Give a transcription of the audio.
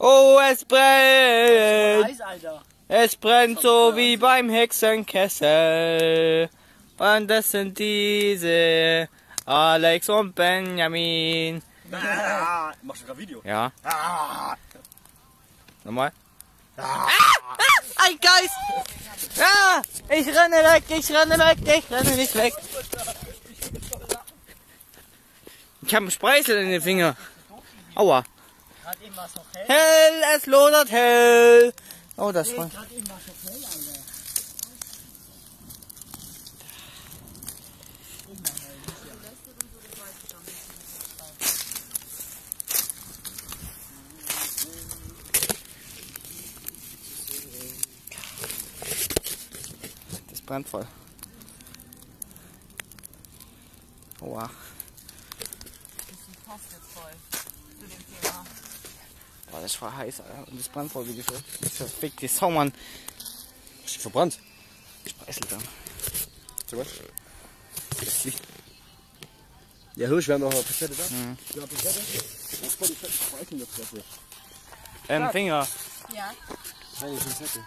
Oh, es brennt! Eis, Alter. Es brennt so wie beim Hexenkessel. Und das sind diese Alex und Benjamin. Machst du gerade Video? Ja. Nochmal. Ein Geist! Ah, ich renne weg, ich renne weg, ich renne nicht weg. Ich habe einen Spreißel in den Finger. Aua. Gerade eben war es noch hell. Hell, es lodert hell. Oh, das war... Gerade eben war es noch hell, Alter. Das brennt voll. Aua. Boah, das war heiß, Alter. Und das brennt voll wie die verfickte Sau, Mann. Ist die verbrannt? Spreißel dann. So was? Ja, Hirsch, wir haben noch eine Pistette da. Mhm. Ja, Pistette. Was war die fetten Speichen in der Fresse? Finger. Ja. Nein, die Pistette.